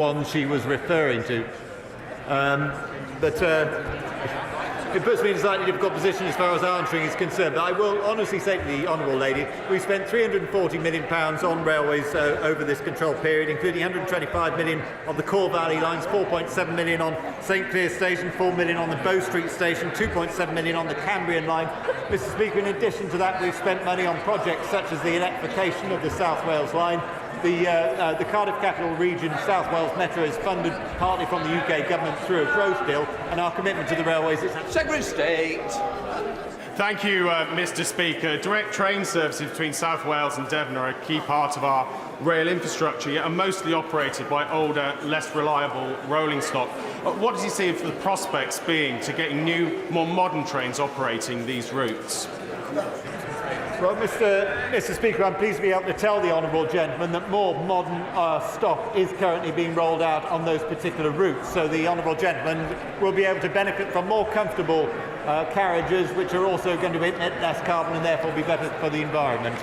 one she was referring to. It puts me in a slightly difficult position as far as answering is concerned. But I will honestly say to the Honourable Lady, we spent £340 million on railways over this control period, including £125 million on the Core Valley lines, £4.7 million on St Clear Station, £4 million on the Bow Street Station, £2.7 million on the Cambrian line. Mr Speaker, in addition to that, we've spent money on projects such as the electrification of the South Wales line. The Cardiff Capital Region South Wales Metro is funded partly from the UK Government through a growth deal, and our commitment to the railways is... Secretary of State. Thank you, Mr Speaker. Direct train services between South Wales and Devon are a key part of our rail infrastructure, yet are mostly operated by older, less reliable rolling stock. What does he see for the prospects being to getting new, more modern trains operating these routes? Well, Mr Speaker, I'm pleased to be able to tell the honourable gentleman that more modern stock is currently being rolled out on those particular routes. So the honourable gentleman will be able to benefit from more comfortable carriages, which are also going to emit less carbon and therefore be better for the environment.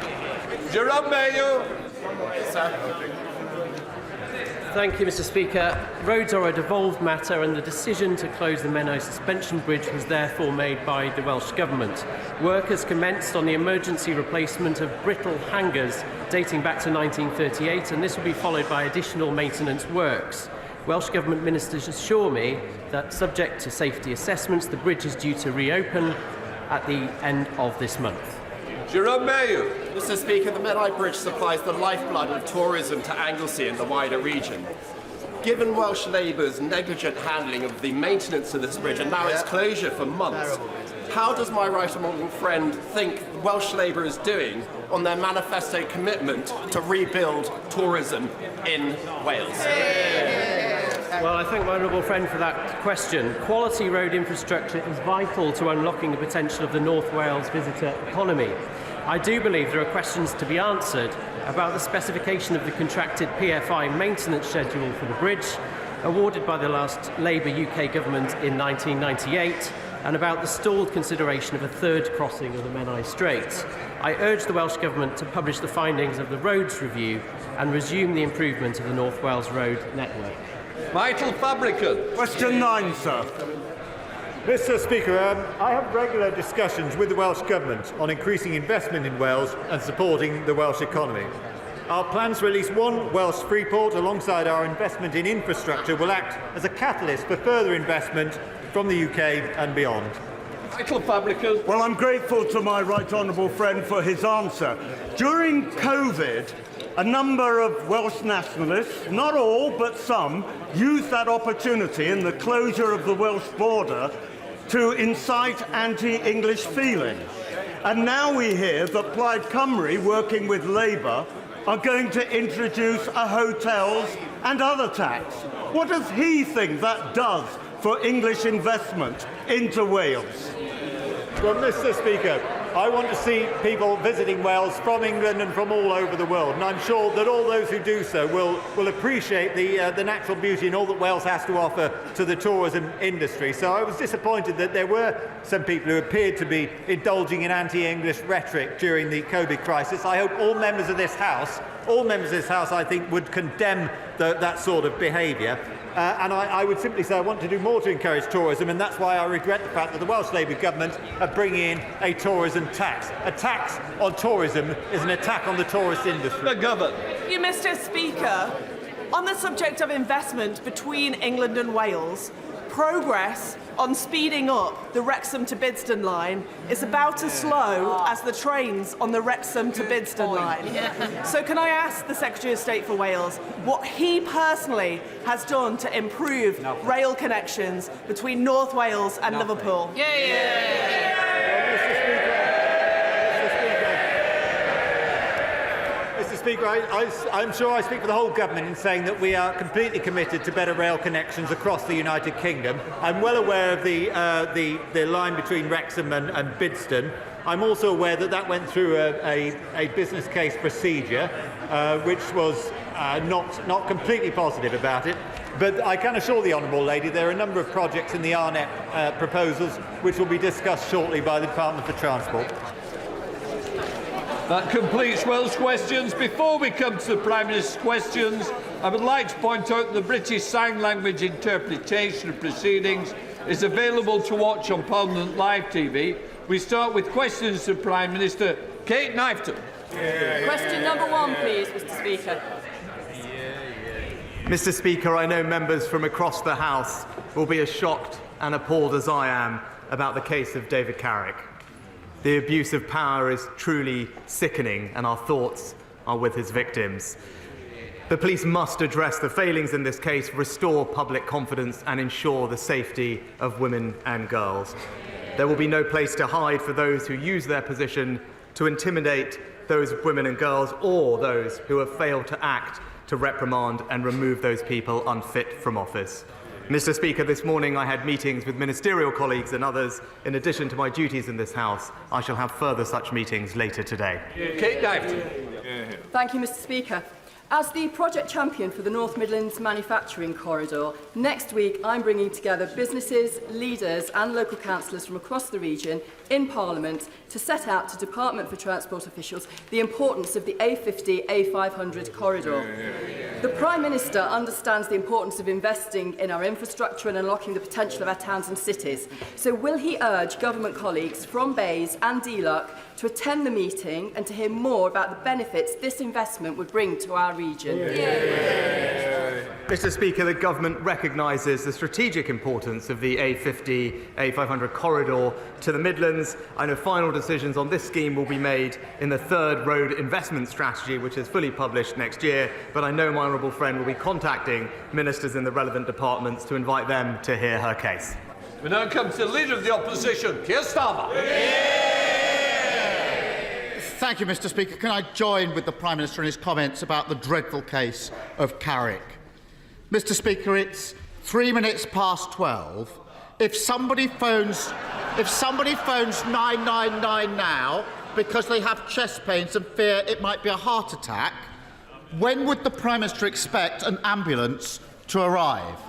Jerome Mayo. Thank you, Mr Speaker. Roads are a devolved matter, and the decision to close the Menai Suspension Bridge was therefore made by the Welsh Government. Work has commenced on the emergency replacement of brittle hangars dating back to 1938, and this will be followed by additional maintenance works. Welsh Government ministers assure me that, subject to safety assessments, the bridge is due to reopen at the end of this month. Jerome Mayo. Mr Speaker, the Menai Bridge supplies the lifeblood of tourism to Anglesey and the wider region. Given Welsh Labour's negligent handling of the maintenance of this bridge and now its closure for months, how does my right honourable friend think Welsh Labour is doing on their manifesto commitment to rebuild tourism in Wales? Well, I thank my honourable friend for that question. Quality road infrastructure is vital to unlocking the potential of the North Wales visitor economy. I do believe there are questions to be answered about the specification of the contracted PFI maintenance schedule for the bridge, awarded by the last Labour UK government in 1998, and about the stalled consideration of a third crossing of the Menai Strait. I urge the Welsh Government to publish the findings of the roads review and resume the improvement of the North Wales road network. Vital Fabricant. Question 9, sir. Mr Speaker, I have regular discussions with the Welsh Government on increasing investment in Wales and supporting the Welsh economy. Our plans to release one Welsh freeport alongside our investment in infrastructure will act as a catalyst for further investment from the UK and beyond. Vital Fabricant. Well, I'm grateful to my right honourable friend for his answer. During COVID, a number of Welsh nationalists, not all but some, used that opportunity in the closure of the Welsh border to incite anti-English feeling. And now we hear that Plaid Cymru, working with Labour, are going to introduce a hotels and other tax. What does he think that does for English investment into Wales? Well, Mr Speaker, I want to see people visiting Wales from England and from all over the world, and I'm sure that all those who do so will appreciate the natural beauty and all that Wales has to offer to the tourism industry. So I was disappointed that there were some people who appeared to be indulging in anti-English rhetoric during the COVID crisis. I hope all members of this House, I think, would condemn that sort of behaviour. And I would simply say I want to do more to encourage tourism, and that's why I regret the fact that the Welsh Labour government are bringing in a tourism tax. A tax on tourism is an attack on the tourist industry. Thank you, Mr Speaker. On the subject of investment between England and Wales, progress on speeding up the Wrexham to Bidston line is about as slow as the trains on the Wrexham to Bidston line. So can I ask the Secretary of State for Wales what he personally has done to improve rail connections between North Wales and Liverpool? Mr Speaker, I'm sure I speak for the whole government in saying that we are completely committed to better rail connections across the United Kingdom. I'm well aware of the line between Wrexham and Bidston. I'm also aware that went through a business case procedure, which was not completely positive about it. But I can assure the Honourable Lady there are a number of projects in the RNET proposals which will be discussed shortly by the Department for Transport. That completes Welsh questions. Before we come to the Prime Minister's questions, I would like to point out that the British Sign Language interpretation of proceedings is available to watch on Parliament Live TV. We start with questions to Prime Minister. Kate Knifton. Question number 1, please, Mr. Speaker. Mr. Speaker, I know members from across the House will be as shocked and appalled as I am about the case of David Carrick. The abuse of power is truly sickening, and our thoughts are with his victims. The police must address the failings in this case, restore public confidence and ensure the safety of women and girls. There will be no place to hide for those who use their position to intimidate those women and girls or those who have failed to act to reprimand and remove those people unfit from office. Mr. Speaker, this morning I had meetings with ministerial colleagues and others. In addition to my duties in this House, I shall have further such meetings later today. Kate Knifton. Thank you, Mr. Speaker. As the project champion for the North Midlands Manufacturing Corridor, next week I'm bringing together businesses, leaders and local councillors from across the region in Parliament to set out to Department for Transport officials the importance of the A50-A500 corridor. The Prime Minister understands the importance of investing in our infrastructure and unlocking the potential of our towns and cities. So will he urge government colleagues from Bays and DLUC to attend the meeting and to hear more about the benefits this investment would bring to our region? Mr. Speaker, the government recognises the strategic importance of the A50-A500 corridor to the Midlands. I know final decisions on this scheme will be made in the third road investment strategy, which is fully published next year, but I know my honourable friend will be contacting ministers in the relevant departments to invite them to hear her case. We now come to the Leader of the Opposition, Keir Starmer. Thank you, Mr. Speaker. Can I join with the Prime Minister in his comments about the dreadful case of Carrick? Mr. Speaker, it's 3 minutes past 12. If somebody phones 999 now because they have chest pains and fear it might be a heart attack, when would the Prime Minister expect an ambulance to arrive?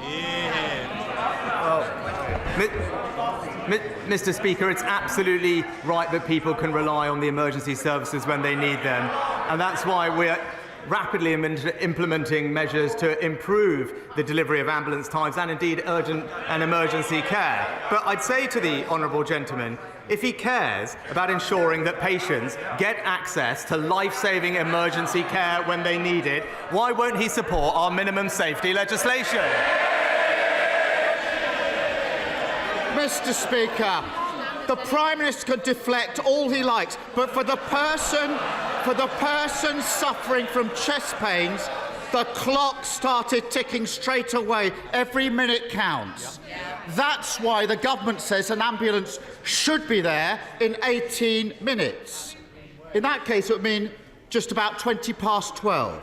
Mr. Speaker, it's absolutely right that people can rely on the emergency services when they need them, and that's why we're rapidly implementing measures to improve the delivery of ambulance times and indeed urgent and emergency care. But I'd say to the honourable gentleman, if he cares about ensuring that patients get access to life-saving emergency care when they need it, why won't he support our minimum safety legislation? Mr. Speaker, the Prime Minister can deflect all he likes, but for the person suffering from chest pains, the clock started ticking straight away. Every minute counts. That's why the government says an ambulance should be there in 18 minutes. In that case, it would mean just about 20 past 12.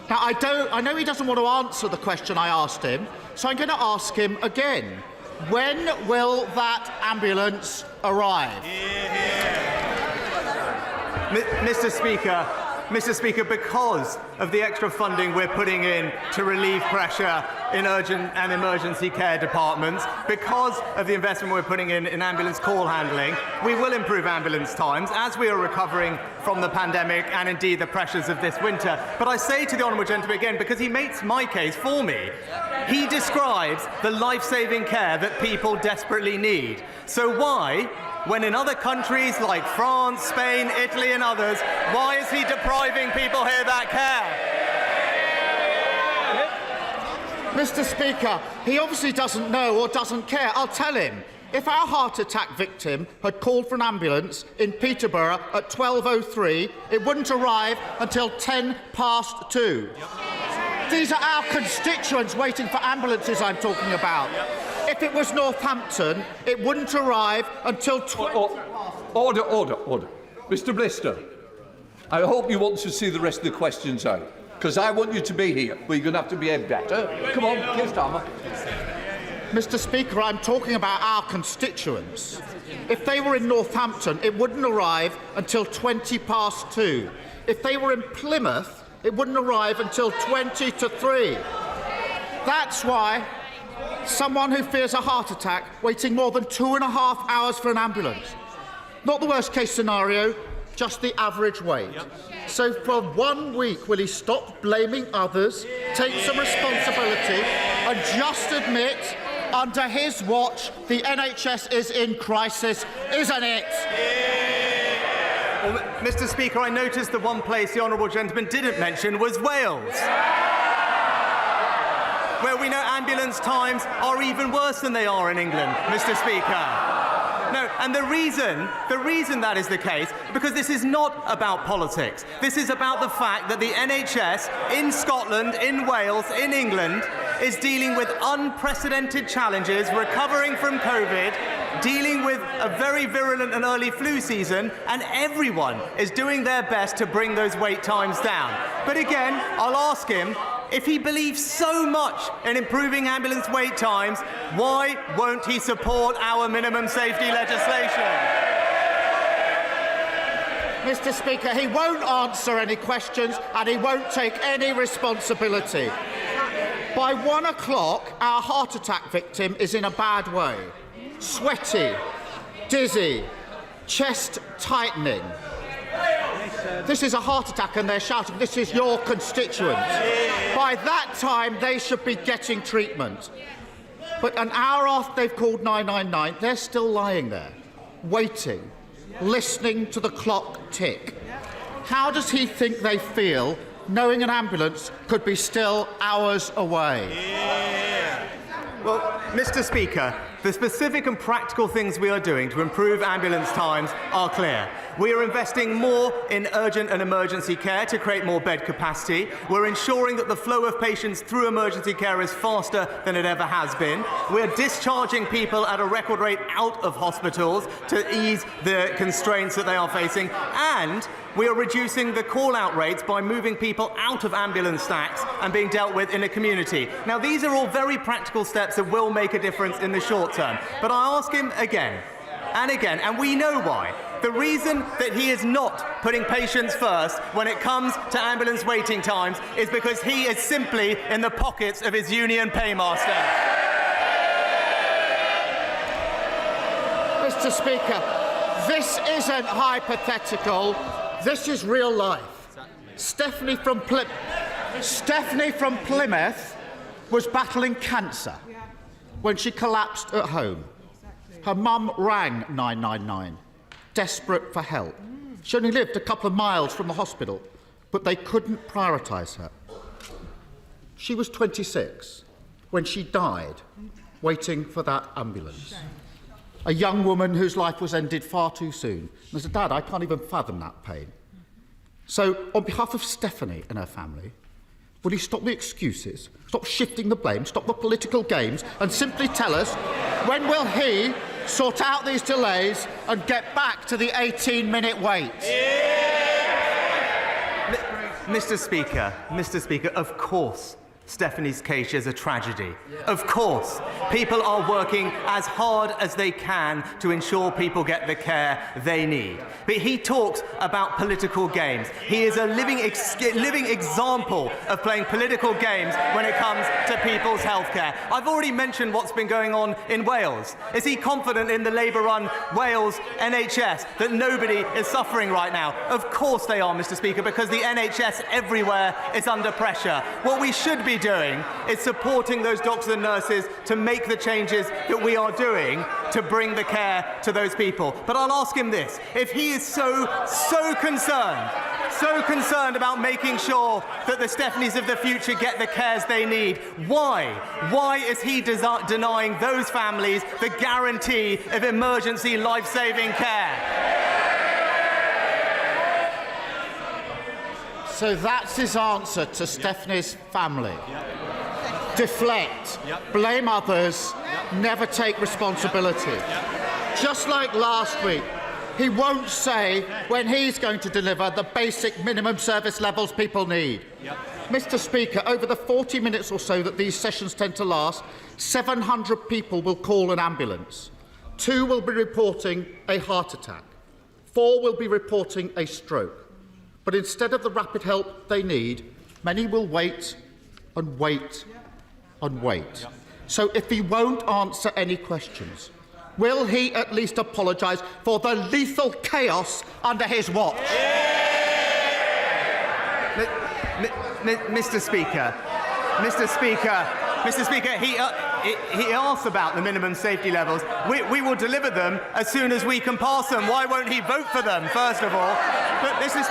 Now, I know he doesn't want to answer the question I asked him, so I'm going to ask him again. When will that ambulance arrive? Mr. Speaker, because of the extra funding we're putting in to relieve pressure in urgent and emergency care departments, because of the investment we're putting in ambulance call handling, we will improve ambulance times as we are recovering from the pandemic and indeed the pressures of this winter. But I say to the honourable gentleman again, because he makes my case for me, he describes the life-saving care that people desperately need. So why, when in other countries like France, Spain, Italy and others, why is he depriving people here that care? Mr. Speaker, he obviously doesn't know or doesn't care. I'll tell him. If our heart attack victim had called for an ambulance in Peterborough at 12:03, it wouldn't arrive until 10 past 2. These are our constituents waiting for ambulances I'm talking about. If it was Northampton, it wouldn't arrive until 20 Order. Mr. Blister, I hope you want to see the rest of the questions out, because I want you to be here. Well, you're going to have to behave better. Come on, Keir Starmer. Mr. Speaker, I'm talking about our constituents. If they were in Northampton, it wouldn't arrive until 20 past 2. If they were in Plymouth, it wouldn't arrive until 20 to 3. That's why someone who fears a heart attack waiting more than 2.5 hours for an ambulance. Not the worst case scenario, just the average wait. So for 1 week, will he stop blaming others, take some responsibility, and just admit, under his watch, the NHS is in crisis, isn't it? Well, Mr. Speaker, I noticed the one place the honourable gentleman didn't mention was Wales, where we know ambulance times are even worse than they are in England, Mr. Speaker. No, and the reason that is the case, because this is not about politics. This is about the fact that the NHS in Scotland, in Wales, in England is dealing with unprecedented challenges, recovering from COVID, dealing with a very virulent and early flu season, and everyone is doing their best to bring those wait times down. But again, I'll ask him, if he believes so much in improving ambulance wait times, why won't he support our minimum safety legislation? Mr. Speaker, he won't answer any questions and he won't take any responsibility. By 1 o'clock, our heart attack victim is in a bad way. Sweaty, dizzy, chest tightening. This is a heart attack and they're shouting, this is your constituent. By that time, they should be getting treatment. But an hour after they've called 999, they're still lying there, waiting, listening to the clock tick. How does he think they feel knowing an ambulance could be still hours away? Well, Mr. Speaker, the specific and practical things we are doing to improve ambulance times are clear. We are investing more in urgent and emergency care to create more bed capacity. We're ensuring that the flow of patients through emergency care is faster than it ever has been. We're discharging people at a record rate out of hospitals to ease the constraints that they are facing. And we are reducing the call-out rates by moving people out of ambulance stacks and being dealt with in a community. Now, these are all very practical steps that will make a difference in the short term. But I ask him again and again, and we know why. The reason that he is not putting patients first when it comes to ambulance waiting times is because he is simply in the pockets of his union paymaster. Mr. Speaker, this isn't hypothetical. This is real life. Stephanie from Plymouth was battling cancer when she collapsed at home. Her mum rang 999, desperate for help. She only lived a couple of miles from the hospital, but they couldn't prioritise her. She was 26 when she died, waiting for that ambulance. A young woman whose life was ended far too soon. And I said, Dad, I can't even fathom that pain. So, on behalf of Stephanie and her family, will you stop the excuses, stop shifting the blame, stop the political games, and simply tell us when will he sort out these delays and get back to the 18-minute wait? Mr. Speaker, of course Stephanie's case is a tragedy. Of course, people are working as hard as they can to ensure people get the care they need. But he talks about political games. He is a living example of playing political games when it comes to people's healthcare. I've already mentioned what's been going on in Wales. Is he confident in the Labour-run Wales NHS that nobody is suffering right now? Of course they are, Mr. Speaker, because the NHS everywhere is under pressure. What we should be doing is supporting those doctors and nurses to make the changes that we are doing to bring the care to those people. But I'll ask him this. If he is so concerned about making sure that the Stephanies of the future get the cares they need, why is he denying those families the guarantee of emergency life-saving care? So that's his answer to Stephanie's family. Deflect, blame others, never take responsibility. Just like last week, he won't say when he's going to deliver the basic minimum service levels people need. Mr. Speaker, over the 40 minutes or so that these sessions tend to last, 700 people will call an ambulance. 2 will be reporting a heart attack. 4 will be reporting a stroke. But instead of the rapid help they need, many will wait and wait and wait. So if he won't answer any questions, will he at least apologise for the lethal chaos under his watch? Mr. Speaker, he asks about the minimum safety levels. We will deliver them as soon as we can pass them. Why won't he vote for them, first of all? But, Mr.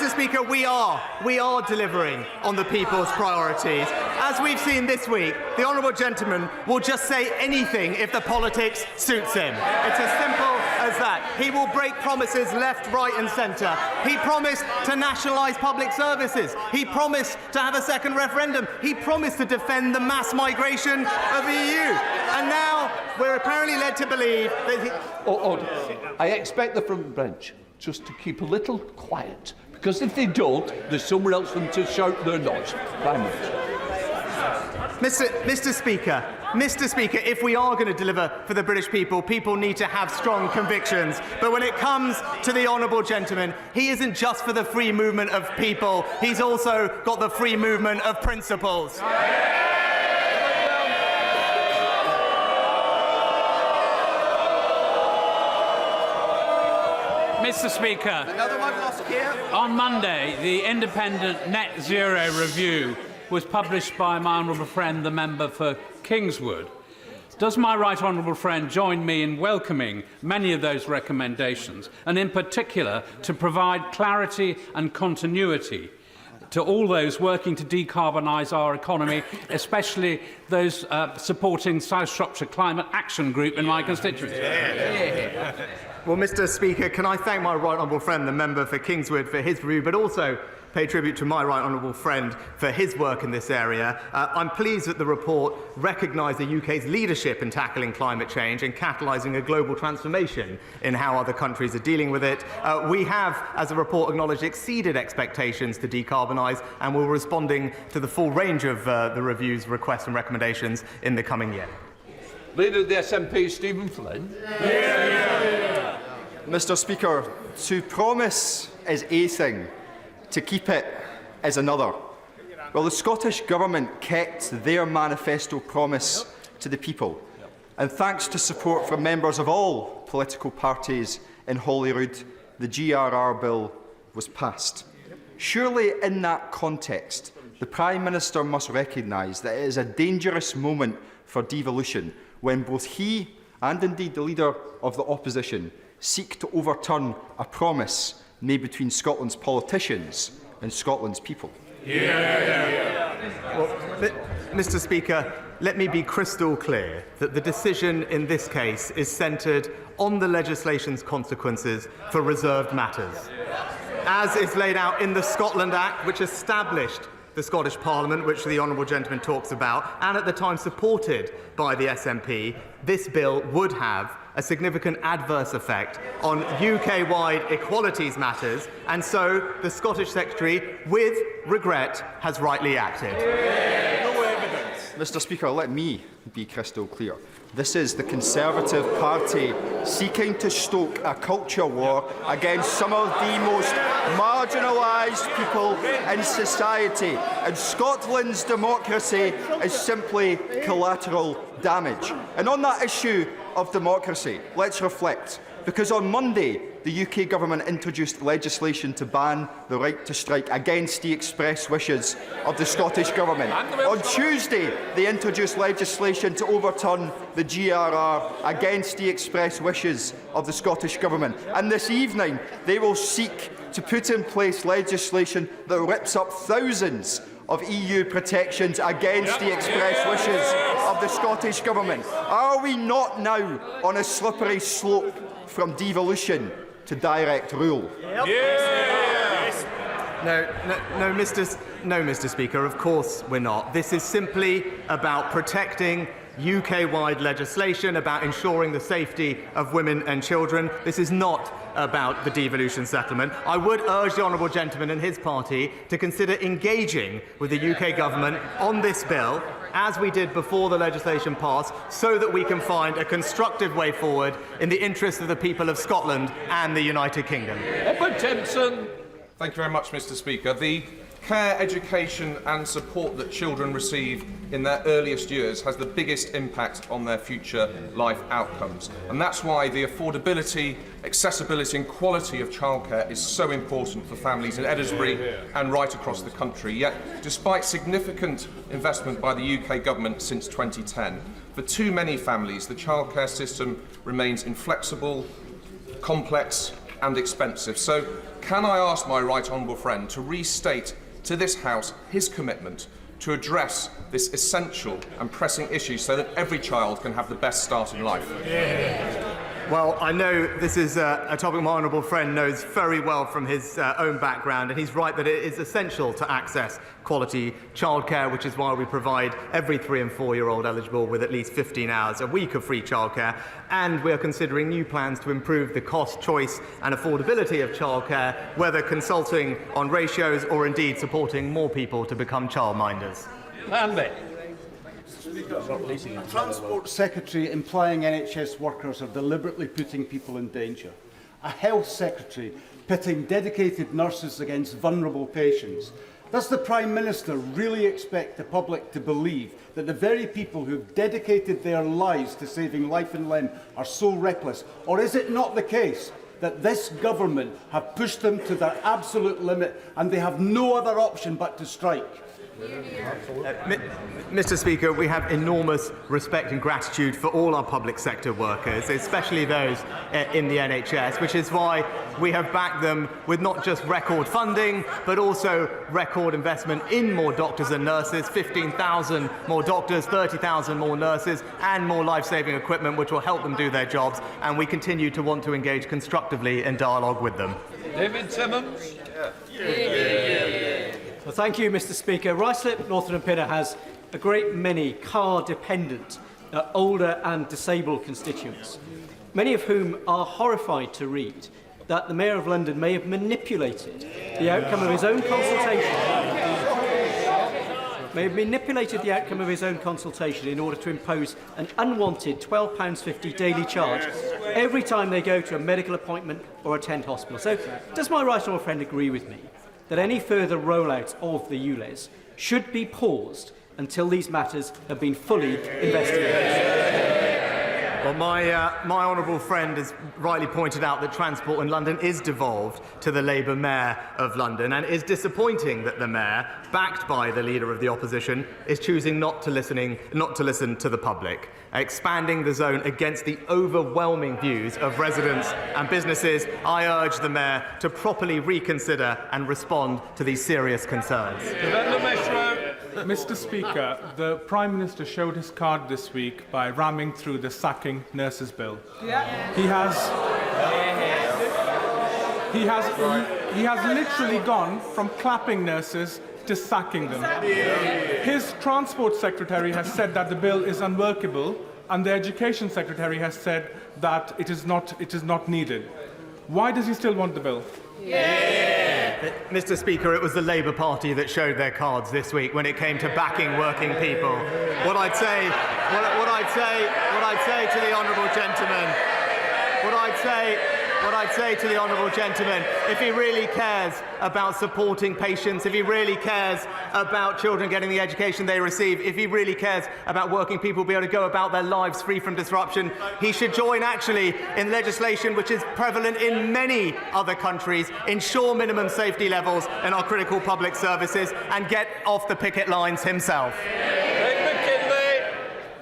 Speaker, we are delivering on the people's priorities. As we've seen this week, the honourable gentleman will just say anything if the politics suits him. It's as simple as that. He will break promises left, right and centre. He promised to nationalise public services. He promised to have a second referendum. He promised to defend the mass migration of the EU. And now we're apparently led to believe that I expect the front bench just to keep a little quiet, because if they don't, there's somewhere else for them to shout their noise. Prime Minister. Mr. Speaker, if we are going to deliver for the British people, people need to have strong convictions. But when it comes to the honourable gentleman, he isn't just for the free movement of people, he's also got the free movement of principles. Mr. Speaker, Another one lost, Keir. on Monday, the independent Net Zero review was published by my honourable friend, the member for Kingswood. Does my right honourable friend join me in welcoming many of those recommendations, and in particular to provide clarity and continuity to all those working to decarbonise our economy, especially those supporting South Shropshire Climate Action Group in my constituency? Well, Mr. Speaker, can I thank my right honourable friend, the member for Kingswood, for his view, but also pay tribute to my right honourable friend for his work in this area. I'm pleased that the report recognised the UK's leadership in tackling climate change and catalysing a global transformation in how other countries are dealing with it. We have, as the report acknowledged, exceeded expectations to decarbonise, and we're responding to the full range of the review's requests and recommendations in the coming year. Leader of the SNP, Stephen Flynn. Mr. Speaker, to promise is a thing, to keep it is another. Well, the Scottish Government kept their manifesto promise to the people, and thanks to support from members of all political parties in Holyrood, the GRR bill was passed. Surely in that context, the Prime Minister must recognise that it is a dangerous moment for devolution when both he and indeed the Leader of the Opposition seek to overturn a promise made between Scotland's politicians and Scotland's people. Well, Mr. Speaker, let me be crystal clear that the decision in this case is centred on the legislation's consequences for reserved matters, as is laid out in the Scotland Act, which established the Scottish Parliament, which the honourable gentleman talks about, and at the time supported by the SNP. This bill would have a significant adverse effect on UK-wide equalities matters, and so the Scottish Secretary, with regret, has rightly acted. No evidence. Mr. Speaker, let me be crystal clear. This is the Conservative Party seeking to stoke a culture war against some of the most marginalised people in society, and Scotland's democracy is simply collateral damage. And on that issue of democracy, let's reflect, because on Monday the UK Government introduced legislation to ban the right to strike against the express wishes of the Scottish Government. On Tuesday, they introduced legislation to overturn the GRR against the express wishes of the Scottish Government. And this evening, they will seek to put in place legislation that rips up thousands of EU protections against the express wishes of the Scottish Government. Are we not now on a slippery slope from devolution to direct rule? No, Mr. Speaker, of course we're not. This is simply about protecting UK-wide legislation, about ensuring the safety of women and children. This is not about the devolution settlement. I would urge the honourable gentleman and his party to consider engaging with the UK Government on this bill, as we did before the legislation passed, so that we can find a constructive way forward in the interest of the people of Scotland and the United Kingdom. Edward Timpson. Thank you very much, Mr. Speaker. The care, education and support that children receive in their earliest years has the biggest impact on their future life outcomes. And that's why the affordability, accessibility and quality of childcare is so important for families in Edinburgh and right across the country. Yet, despite significant investment by the UK government since 2010, for too many families the childcare system remains inflexible, complex and expensive. So can I ask my right honourable friend to restate to this House his commitment to address this essential and pressing issue so that every child can have the best start in life? Well, I know this is a topic my honourable friend knows very well from his own background, and he's right that it is essential to access quality childcare, which is why we provide every 3- and 4-year-old eligible with at least 15 hours a week of free childcare, and we are considering new plans to improve the cost, choice and affordability of childcare, whether consulting on ratios or indeed supporting more people to become childminders. Andy. A Transport Secretary implying NHS workers are deliberately putting people in danger. A Health Secretary pitting dedicated nurses against vulnerable patients. Does the Prime Minister really expect the public to believe that the very people who have dedicated their lives to saving life and limb are so reckless? Or is it not the case that this government have pushed them to their absolute limit and they have no other option but to strike? Mr. Speaker, we have enormous respect and gratitude for all our public sector workers, especially those in the NHS, which is why we have backed them with not just record funding, but also record investment in more doctors and nurses, 15,000 more doctors, 30,000 more nurses, and more life-saving equipment, which will help them do their jobs, and we continue to want to engage constructively in dialogue with them. David Simmons. Well, thank you, Mr. Speaker. Ruislip, Northern and Pinner has a great many car-dependent, older and disabled constituents, many of whom are horrified to read that the Mayor of London may have manipulated the outcome of his own consultation in order to impose an unwanted £12.50 daily charge every time they go to a medical appointment or attend hospital. So, does my right honourable friend agree with me that any further rollout of the ULEZ should be paused until these matters have been fully investigated? Well, my honourable friend has rightly pointed out that transport in London is devolved to the Labour Mayor of London, and it is disappointing that the Mayor, backed by the Leader of the Opposition, is choosing not to listen to the public, expanding the zone against the overwhelming views of residents and businesses. I urge the Mayor to properly reconsider and respond to these serious concerns. Mr. Speaker, the Prime Minister showed his card this week by ramming through the sacking nurses bill. He has literally gone from clapping nurses to sacking them. His Transport Secretary has said that the bill is unworkable, and the Education Secretary has said that it is not needed. Why does he still want the bill? Mr. Speaker, it was the Labour Party that showed their cards this week when it came to backing working people. What I'd say to the honourable gentleman, if he really cares about supporting patients, if he really cares about children getting the education they receive, if he really cares about working people being able to go about their lives free from disruption, he should join actually in legislation which is prevalent in many other countries, ensure minimum safety levels in our critical public services, and get off the picket lines himself.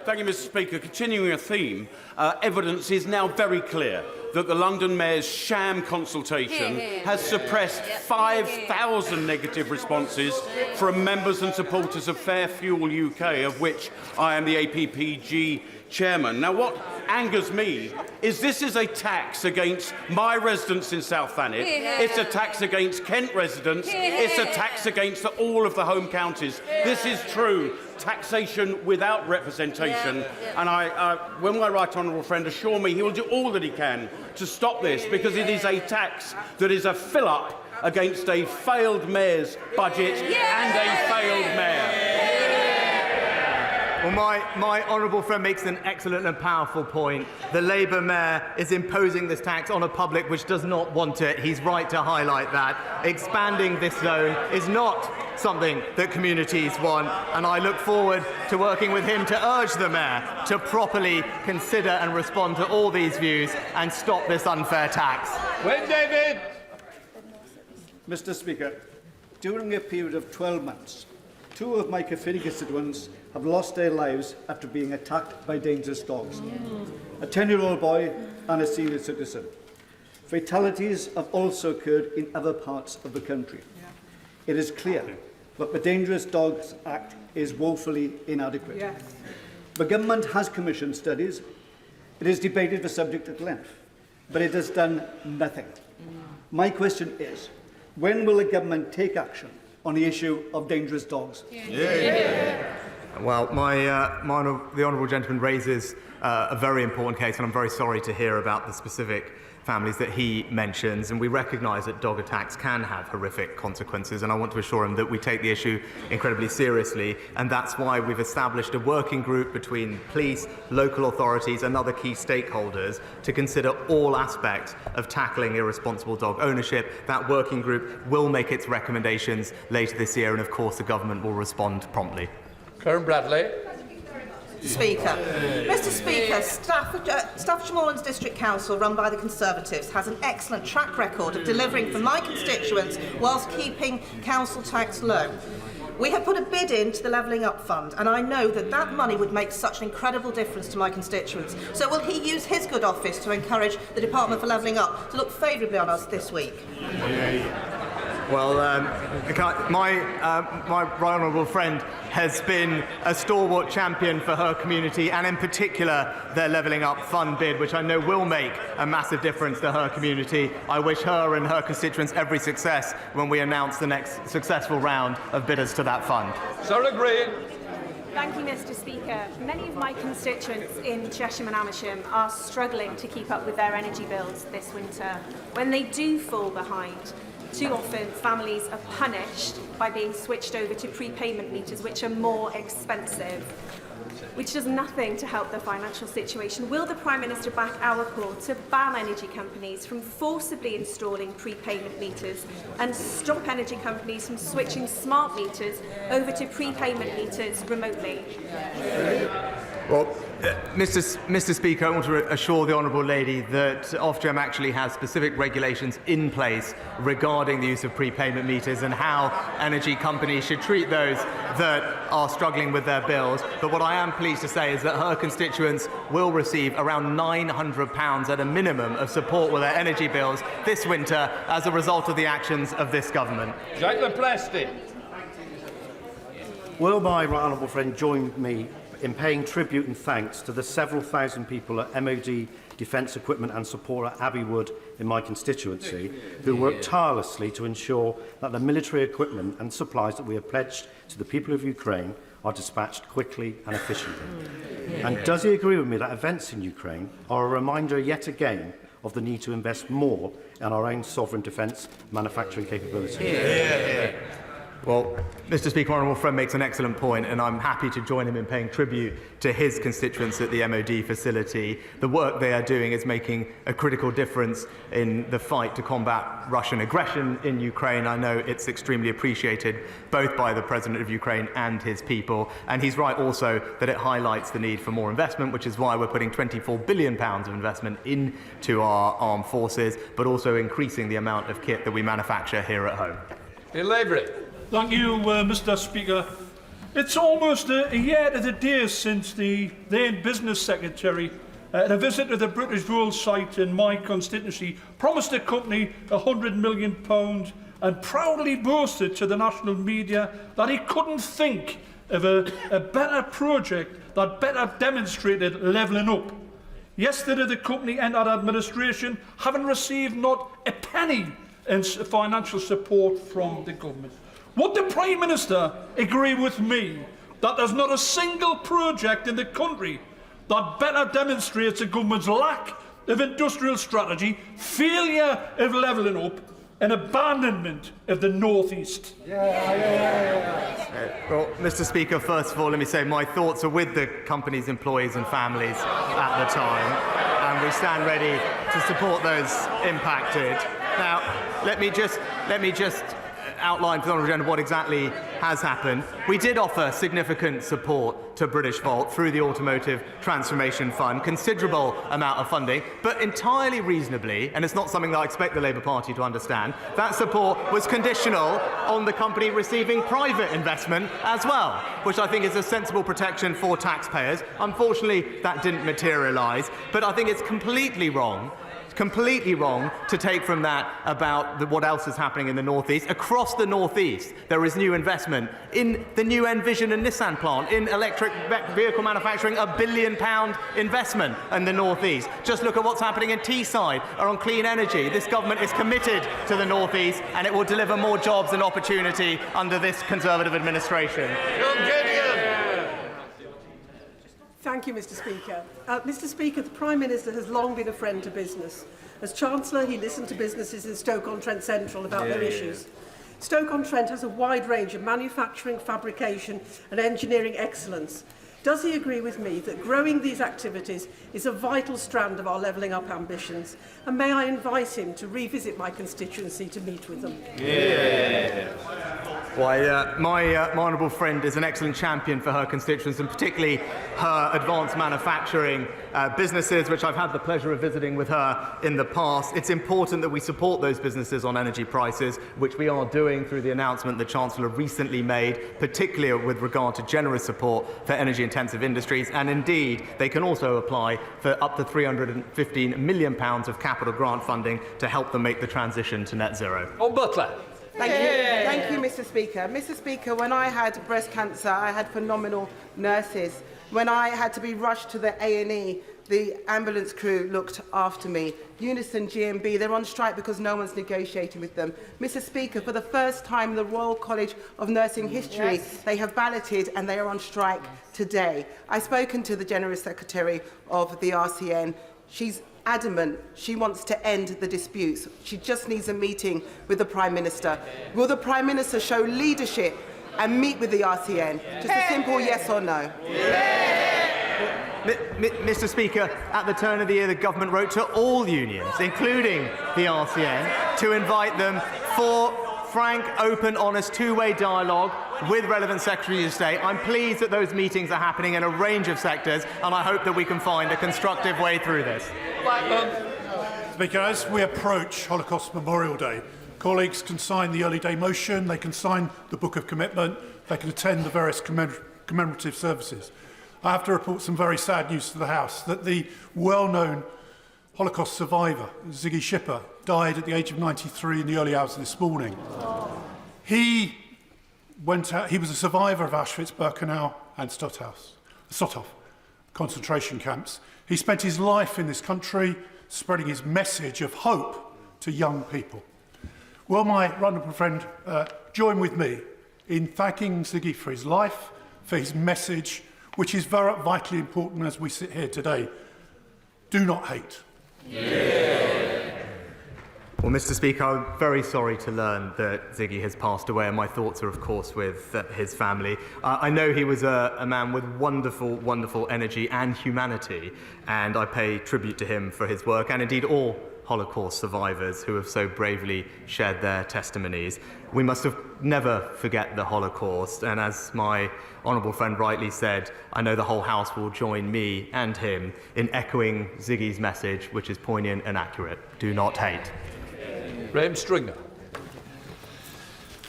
Thank you, Mr. Speaker. Continuing a theme, evidence is now very clear that the London Mayor's sham consultation has suppressed 5,000 negative responses from members and supporters of Fair Fuel UK, of which I am the APPG chairman. Now, what angers me is this is a tax against my residents in South Thanet. It's a tax against Kent residents. It's a tax against all of the home counties. This is true taxation without representation, and when my right honourable friend assure me he will do all that he can to stop this, because it is a tax that is a fill-up against a failed mayor's budget and a failed mayor. Well, my honourable friend makes an excellent and powerful point. The Labour mayor is imposing this tax on a public which does not want it. He's right to highlight that. Expanding this zone is not something that communities want, and I look forward to working with him to urge the mayor to properly consider and respond to all these views and stop this unfair tax. Wait, David! Mr. Speaker, during a period of 12 months, 2 of my Caerphilly constituents have lost their lives after being attacked by dangerous dogs. A 10-year-old boy and a senior citizen. Fatalities have also occurred in other parts of the country. It is clear that the Dangerous Dogs Act is woefully inadequate. Yes. The government has commissioned studies. It has debated the subject at length, but it has done nothing. My question is, when will the government take action on the issue of dangerous dogs? Well, the honourable gentleman raises a very important case, and I'm very sorry to hear about the specific families that he mentions, and we recognise that dog attacks can have horrific consequences, and I want to assure him that we take the issue incredibly seriously, and that's why we've established a working group between police, local authorities and other key stakeholders to consider all aspects of tackling irresponsible dog ownership. That working group will make its recommendations later this year, and of course the government will respond promptly. Karen Bradley. Speaker. Mr. Speaker, Staffordshire Moorlands District Council, run by the Conservatives, has an excellent track record of delivering for my constituents whilst keeping council tax low. We have put a bid into the Levelling Up Fund, and I know that that money would make such an incredible difference to my constituents. So will he use his good office to encourage the Department for Levelling Up to look favourably on us this week? Well, my right honourable friend has been a stalwart champion for her community, and in particular their Levelling Up Fund bid, which I know will make a massive difference to her community. I wish her and her constituents every success when we announce the next successful round of bidders to that fund. Sarah Green. Thank you, Mr. Speaker. Many of my constituents in Cheshire and Amersham are struggling to keep up with their energy bills this winter. When they do fall behind, too often, families are punished by being switched over to prepayment meters, which are more expensive, which does nothing to help their financial situation. Will the Prime Minister back our call to ban energy companies from forcibly installing prepayment meters and stop energy companies from switching smart meters over to prepayment meters remotely? Well, Mr. Speaker, I want to assure the honourable lady that Ofgem actually has specific regulations in place regarding the use of prepayment meters and how energy companies should treat those that are struggling with their bills. But what I am pleased to say is that her constituents will receive around £900 at a minimum of support with their energy bills this winter as a result of the actions of this government. Jacques Leplesty. Will my right honourable friend join me in paying tribute and thanks to the several thousand people at MOD Defence Equipment and Support at Abbey Wood in my constituency who work tirelessly to ensure that the military equipment and supplies that we have pledged to the people of Ukraine are dispatched quickly and efficiently? And does he agree with me that events in Ukraine are a reminder yet again of the need to invest more in our own sovereign defence manufacturing capability? Well, Mr. Speaker, my honourable friend makes an excellent point, and I'm happy to join him in paying tribute to his constituents at the MOD facility. The work they are doing is making a critical difference in the fight to combat Russian aggression in Ukraine. I know it's extremely appreciated both by the President of Ukraine and his people, and he's right also that it highlights the need for more investment, which is why we're putting £24 billion of investment into our armed forces, but also increasing the amount of kit that we manufacture here at home. Bill Lavery. Thank you, Mr. Speaker. It's almost a year to the day since the then Business Secretary, at a visit to the British Rail site in my constituency, promised the company £100 million and proudly boasted to the national media that he couldn't think of a better project that better demonstrated levelling up. Yesterday, the company entered administration, having received not a penny in financial support from the government. Would the Prime Minister agree with me that there's not a single project in the country that better demonstrates the government's lack of industrial strategy, failure of levelling up, an abandonment of the North East. Well, Mr. Speaker, first of all, let me say my thoughts are with the company's employees and families at the time, and we stand ready to support those impacted. Now, let me just outline for the Honourable Gentleman what exactly has happened. We did offer significant support to British Volt through the Automotive Transformation Fund, considerable amount of funding, but entirely reasonably, and it's not something that I expect the Labour Party to understand, that support was conditional on the company receiving private investment as well, which I think is a sensible protection for taxpayers. Unfortunately, that didn't materialise, but I think it's completely wrong to take from that about what else is happening in the North East. Across the North East, there is new investment in the new Envision and Nissan plant, in electric vehicle manufacturing, £1 billion investment in the North East. Just look at what's happening in Teesside or on clean energy. This government is committed to the North East, and it will deliver more jobs and opportunity under this Conservative administration. Thank you, Mr. Speaker. Mr. Speaker, the Prime Minister has long been a friend to business. As Chancellor, he listened to businesses in Stoke-on-Trent Central about their issues. Stoke-on-Trent has a wide range of manufacturing, fabrication and engineering excellence. Does he agree with me that growing these activities is a vital strand of our levelling up ambitions? And may I invite him to revisit my constituency to meet with them? Why, my honourable friend is an excellent champion for her constituents, and particularly her advanced manufacturing businesses, which I've had the pleasure of visiting with her in the past. It's important that we support those businesses on energy prices, which we are doing through the announcement the Chancellor recently made, particularly with regard to generous support for energy-intensive industries. And indeed, they can also apply for up to £315 million of capital grant funding to help them make the transition to net zero. On Butler. Thank you, Mr. Speaker. Mr. Speaker, when I had breast cancer, I had phenomenal nurses. When I had to be rushed to the A&E, the ambulance crew looked after me. Unison, GMB, they're on strike because no one's negotiating with them. Mr. Speaker, for the first time in the Royal College of Nursing history, they have balloted and they are on strike today. I've spoken to the General Secretary of the RCN. She's adamant she wants to end the disputes. She just needs a meeting with the Prime Minister. Will the Prime Minister show leadership and meet with the RCN? Just a simple yes or no. Mr. Speaker, at the turn of the year, the government wrote to all unions, including the RCN, to invite them for frank, open, honest, two-way dialogue with relevant Secretaries of State. I'm pleased that those meetings are happening in a range of sectors, and I hope that we can find a constructive way through this. Speaker, as we approach Holocaust Memorial Day, colleagues can sign the early day motion, they can sign the Book of Commitment, they can attend the various commemorative services. I have to report some very sad news to the House, that the well-known Holocaust survivor, Ziggy Schipper, died at the age of 93 in the early hours of this morning. He was a survivor of Auschwitz, Birkenau and Stutthof concentration camps. He spent his life in this country spreading his message of hope to young people. Will my honourable friend join with me in thanking Ziggy for his life, for his message, which is very vitally important as we sit here today. Do not hate. Well, Mr. Speaker, I'm very sorry to learn that Ziggy has passed away, and my thoughts are, of course, with his family. I know he was a man with wonderful, wonderful energy and humanity, and I pay tribute to him for his work, and indeed all Holocaust survivors who have so bravely shared their testimonies. We must never forget the Holocaust, and as my honourable friend rightly said, I know the whole House will join me and him in echoing Ziggy's message, which is poignant and accurate. Do not hate. Graham Stringer.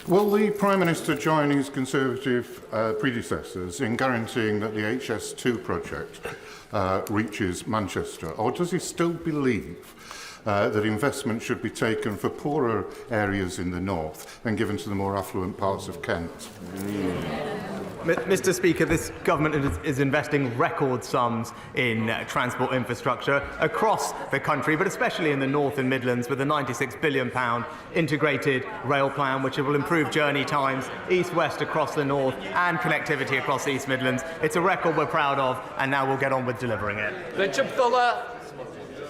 Will the Prime Minister join his Conservative predecessors in guaranteeing that the HS2 project reaches Manchester, or does he still believe that investment should be taken for poorer areas in the north and given to the more affluent parts of Kent? Mr. Speaker, this government is investing record sums in transport infrastructure across the country, but especially in the North and Midlands, with a £96 billion integrated rail plan, which will improve journey times east-west across the north and connectivity across the East Midlands. It's a record we're proud of, and now we'll get on with delivering it. Richard Fuller.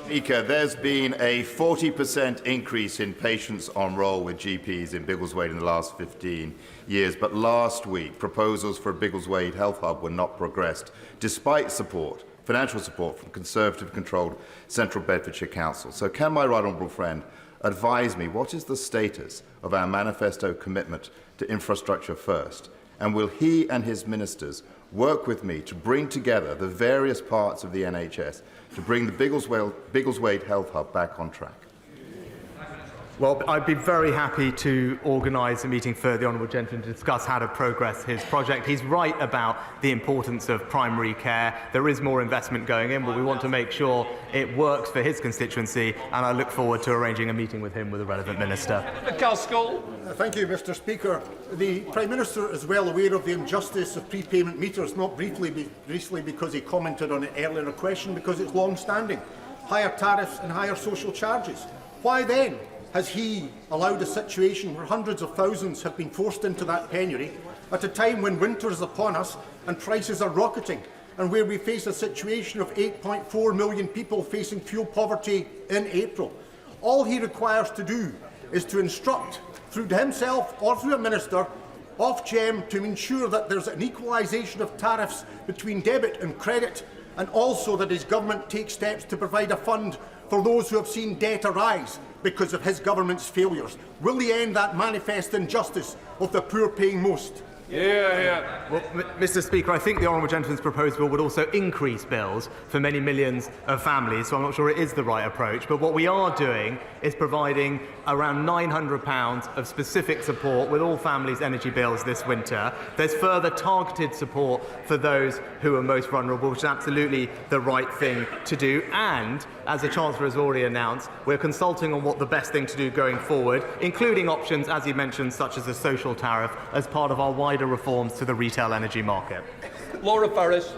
Speaker, there's been a 40% increase in patients on roll with GPs in Biggleswade in the last 15 years, but last week proposals for a Biggleswade Health Hub were not progressed, despite financial support from Conservative-controlled Central Bedfordshire Council. So can my right honourable friend advise me what is the status of our manifesto commitment to infrastructure first, and will he and his ministers work with me to bring together the various parts of the NHS to bring the Biggleswade Health Hub back on track? Well, I'd be very happy to organise a meeting for the Honourable Gentleman to discuss how to progress his project. He's right about the importance of primary care. There is more investment going in, but we want to make sure it works for his constituency, and I look forward to arranging a meeting with him with the relevant minister. Thank you, Mr. Speaker. The Prime Minister is well aware of the injustice of prepayment meters, not recently because he commented on it earlier in a question, because it's long-standing. Higher tariffs and higher social charges. Why then has he allowed a situation where hundreds of thousands have been forced into that penury at a time when winter is upon us and prices are rocketing, and where we face a situation of 8.4 million people facing fuel poverty in April? All he requires to do is to instruct, through himself or through a minister, Ofgem to ensure that there's an equalisation of tariffs between debit and credit, and also that his government takes steps to provide a fund for those who have seen debt arise because of his government's failures. Will he end that manifest injustice of the poor paying most? Well, Mr. Speaker, I think the Honourable Gentleman's proposed bill would also increase bills for many millions of families, so I'm not sure it is the right approach. But what we are doing is providing around £900 of specific support with all families' energy bills this winter. There's further targeted support for those who are most vulnerable, which is absolutely the right thing to do. And, as the Chancellor has already announced, we're consulting on what the best thing to do going forward, including options, as he mentioned, such as a social tariff, as part of our wider reforms to the retail energy market. Laura Farris.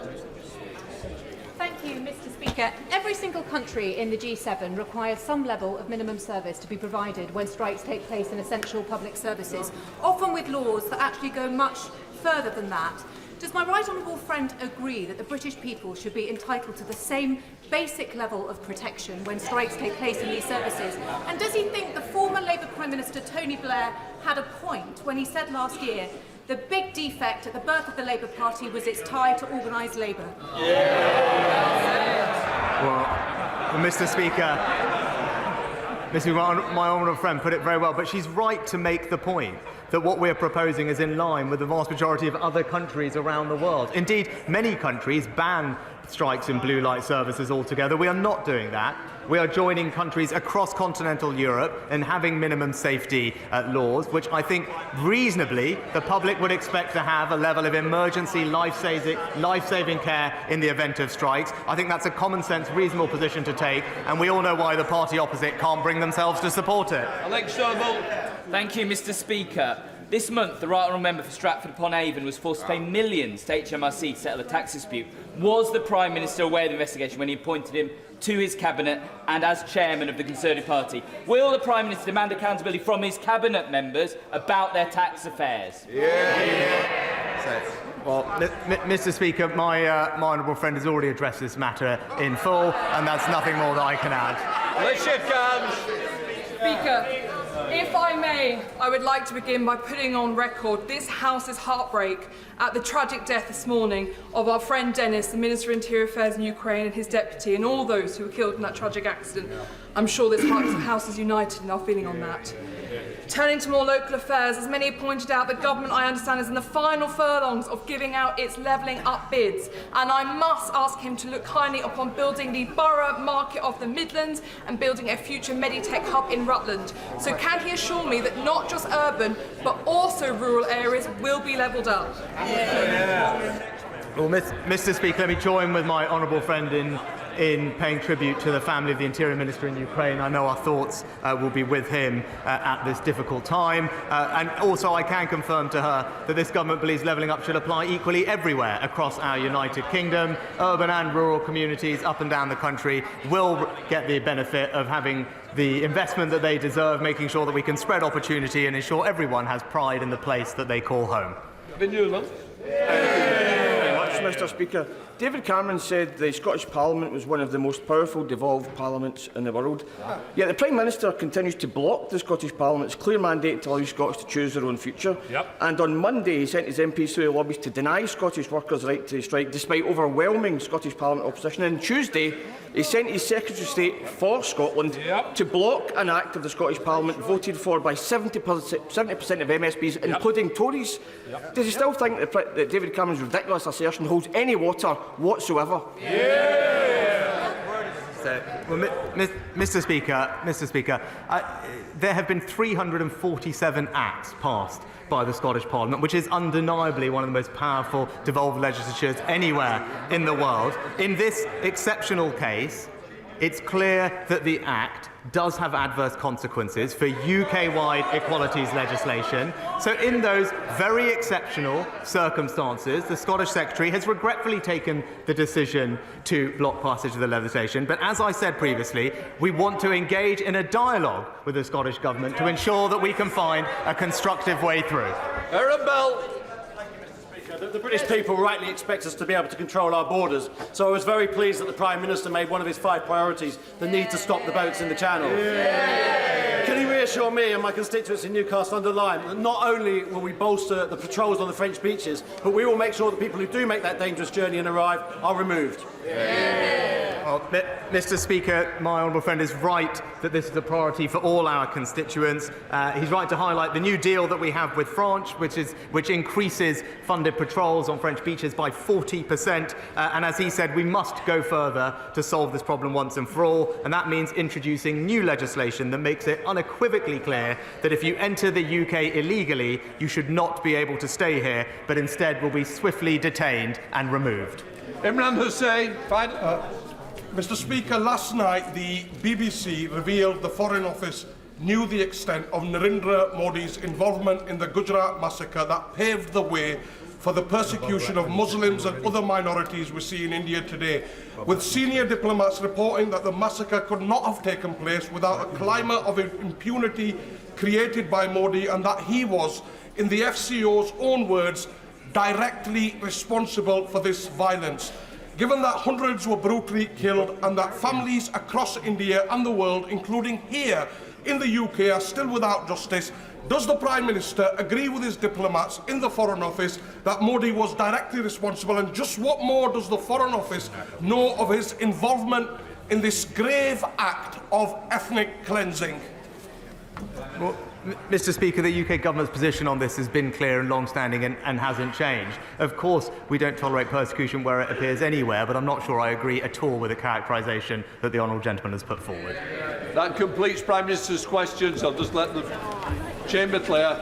Thank you, Mr. Speaker. Every single country in the G7 requires some level of minimum service to be provided when strikes take place in essential public services, often with laws that actually go much further than that. Does my right honourable friend agree that the British people should be entitled to the same basic level of protection when strikes take place in these services? And does he think the former Labour Prime Minister Tony Blair had a point when he said last year the big defect at the birth of the Labour Party was its tie to organised labour? Well, Mr. Speaker, my honourable friend put it very well, but she's right to make the point that what we're proposing is in line with the vast majority of other countries around the world. Indeed, many countries ban strikes in blue light services altogether. We are not doing that. We are joining countries across continental Europe in having minimum safety laws, which I think reasonably the public would expect to have a level of emergency life-saving care in the event of strikes. I think that's a common sense, reasonable position to take, and we all know why the party opposite can't bring themselves to support it. Thank you, Mr. Speaker. This month, the Right Honourable Member for Stratford-upon-Avon was forced to pay millions to HMRC to settle a tax dispute. Was the Prime Minister aware of the investigation when he appointed him to his Cabinet and as Chairman of the Conservative Party? Will the Prime Minister demand accountability from his Cabinet members about their tax affairs? Well, Mr. Speaker, my honourable friend has already addressed this matter in full, and that's nothing more that I can add. Speaker, if I may, I would like to begin by putting on record this House's heartbreak at the tragic death this morning of our friend Dennis, the Minister of Interior Affairs in Ukraine, and his deputy, and all those who were killed in that tragic accident. I'm sure this House is united in our feeling on that. Turning to more local affairs, as many have pointed out, the government, I understand, is in the final furlongs of giving out its levelling up bids, and I must ask him to look kindly upon building the borough market of the Midlands and building a future Meditech hub in Rutland. So can he assure me that not just urban, but also rural areas will be levelled up? Well, Mr. Speaker, let me join with my honourable friend in paying tribute to the family of the Interior Minister in Ukraine. I know our thoughts will be with him at this difficult time. And also I can confirm to her that this government believes levelling up should apply equally everywhere across our United Kingdom. Urban and rural communities up and down the country will get the benefit of having the investment that they deserve, making sure that we can spread opportunity and ensure everyone has pride in the place that they call home. Thank you very much, Mr Speaker. David Cameron said the Scottish Parliament was one of the most powerful devolved parliaments in the world. Yet the Prime Minister continues to block the Scottish Parliament's clear mandate to allow Scots to choose their own future. And on Monday he sent his MPs through the lobbies to deny Scottish workers the right to strike despite overwhelming Scottish Parliament opposition. And on Tuesday he sent his Secretary of State for Scotland to block an act of the Scottish Parliament voted for by 70% of MSPs, including Tories. Does he still think that David Cameron's ridiculous assertion holds any water whatsoever? So, well, Mr. Speaker, there have been 347 acts passed by the Scottish Parliament, which is undeniably one of the most powerful devolved legislatures anywhere in the world. In this exceptional case, it's clear that the Act does have adverse consequences for UK-wide equalities legislation. So in those very exceptional circumstances, the Scottish Secretary has regretfully taken the decision to block passage of the legislation. But as I said previously, we want to engage in a dialogue with the Scottish Government to ensure that we can find a constructive way through. Aaron Bell. The British people rightly expect us to be able to control our borders, so I was very pleased that the Prime Minister made one of his 5 priorities the need to stop the boats in the Channel. Can he reassure me and my constituents in Newcastle-under-Lyme that not only will we bolster the patrols on the French beaches, but we will make sure that people who do make that dangerous journey and arrive are removed? Well, Mr. Speaker, my honourable friend is right that this is a priority for all our constituents. He's right to highlight the new deal that we have with France, which increases funded patrols on French beaches by 40%. And as he said, we must go further to solve this problem once and for all. And that means introducing new legislation that makes it unequivocally clear that if you enter the UK illegally, you should not be able to stay here, but instead will be swiftly detained and removed. Imran Hussain, Mr. Speaker, last night the BBC revealed the Foreign Office knew the extent of Narendra Modi's involvement in the Gujarat massacre that paved the way for the persecution of Muslims and other minorities we see in India today, with senior diplomats reporting that the massacre could not have taken place without a climate of impunity created by Modi, and that he was, in the FCO's own words, directly responsible for this violence. Given that hundreds were brutally killed and that families across India and the world, including here in the UK, are still without justice, does the Prime Minister agree with his diplomats in the Foreign Office that Modi was directly responsible? And just what more does the Foreign Office know of his involvement in this grave act of ethnic cleansing? Well, Mr. Speaker, the UK government's position on this has been clear and long-standing and hasn't changed. Of course, we don't tolerate persecution where it appears anywhere, but I'm not sure I agree at all with the characterisation that the honourable gentleman has put forward. That completes Prime Minister's questions. I'll just let the chamber clear.